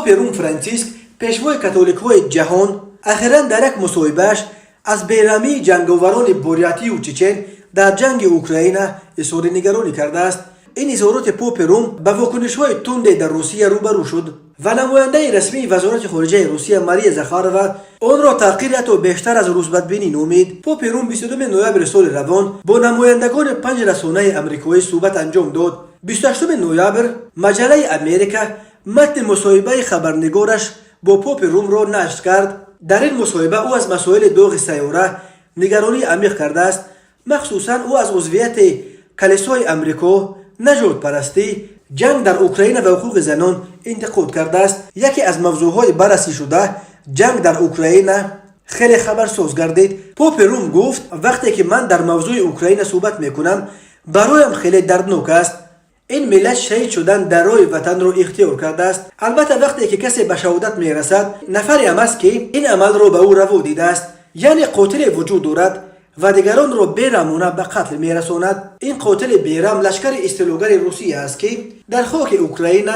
پوپ روم فرانسیسک پیشوای کاتولیک‌های جهان اخیراً در یک مصاحبه‌اش از بیرامی جنگاوران بوریاتی و چچن در جنگ اوکراین اظهار نگرانی کرده است. این اظهارات پوپ روم با واکنش‌های تند در روسیه روبرو شد و نماینده رسمی وزارت خارجه روسیه ماریا زاخارova آن را تحقیر حتی بیشتر از روس بدبینی نامید. پوپ روم 22 نوامبر سال روان با نمایندگان 5 رسانه آمریکایی صحبت انجام داد. 28 نوامبر مجله امریکا متن مصاحبه خبرنگارش با پوپ روم را نشر کرد. در این مصاحبه او از مسائل داغ سیاره نگرانی عمیق کرده است. مخصوصا او از عضویت کلیسای امریکا، نجات پرستی، جنگ در اوکراین و حقوق زنان انتقاد کرده است. یکی از موضوعهای بررسی شده جنگ در اوکراین خیلی خبرساز گردید. پوپ روم گفت وقتی که من در موضوع اوکراین صحبت میکنم برایم خیلی دردناک است. این ملت شهید شدن در راه وطن را اختیار کرده است. البته وقتی که کسی به شهادت میرسد نفری هم است که این عمل را به او روا دیده است، یعنی قاتل وجود دارد و دیگران را بیرحمانه به قتل میرساند. این قاتل بیرحم لشکر استیلاگر روسیه است که در خاک اوکراین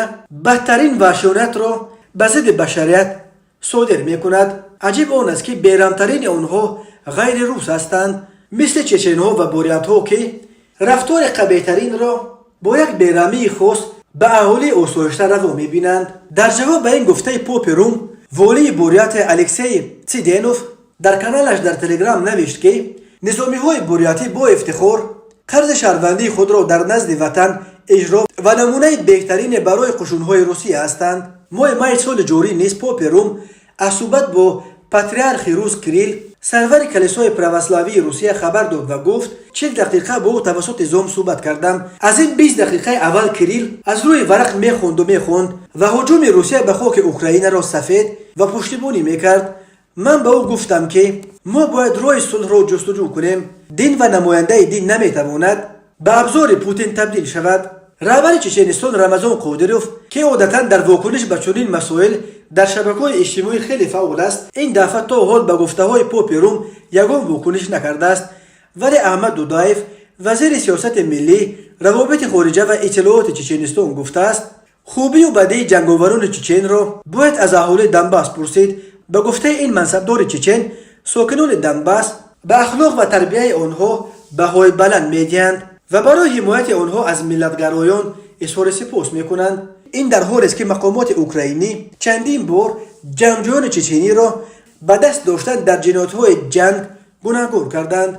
بدترین وحشیانت را به ضد بشریت صادر میکند. عجیب آن است که بیرحمترین آنها غیر روس هستند، مثل چچنها و بوریاتها که رفتار قبیح‌ترین را با یک بیرحمی خاص به اهالی آسایشته روا میبینند. در جواب به این گفته پوپ روم، والی بوریات الکسی تسیدینوف در کانالش در تلگرام نوشت که نظامی‌های بوریاتی با افتخار قرض شهروندی خود را در نزد وطن اجرا و نمونه بهترین برای قشون‌های روسیه هستند. ماه می سال جاری نیز پوپ روم از صحبت با پاتریارخ روس کریل سرور کلیسای پروسلاوی روسیه خبر داد و گفت 40 دقیقه با او توسط زوم صحبت کردم. از این 20 دقیقه اول کریل از روی ورق میخوند و هجوم روسیه به خاک اوکراین را سفید و پشتیبانی میکرد. من به او گفتم که ما باید راه صلح را جستجو کنیم. دین و نماینده دین نمیتواند به ابزار پوتین تبدیل شود. رهبر چچنستان رمضان قادروف که عادتا در واکنش به چنین مسائل در شبکه‌های اجتماعی خیلی فعال است، این دفعه تا حال به گفته‌های پوپ روم یگان واکنش نکرده است. ولی احمد دودایف وزیر سیاست ملی، روابط خارجه و اطلاعات چچنستان گفته است خوبی و بدی جنگاوران چچن را باید از اهالی دنباس پرسید. به گفته این منصبدار چچن، ساکنان دنباس به اخلاق و تربیت آنها بهای بلند می‌دهند و برای حمایت آنها از ملت‌گرایان اظهار سپاس می‌کنند. این در حالی است که مقامات اوکراینی چندین بار جنگجویان چچنی را به دست داشتن در جنایت‌های جنگ گناهکار کردند.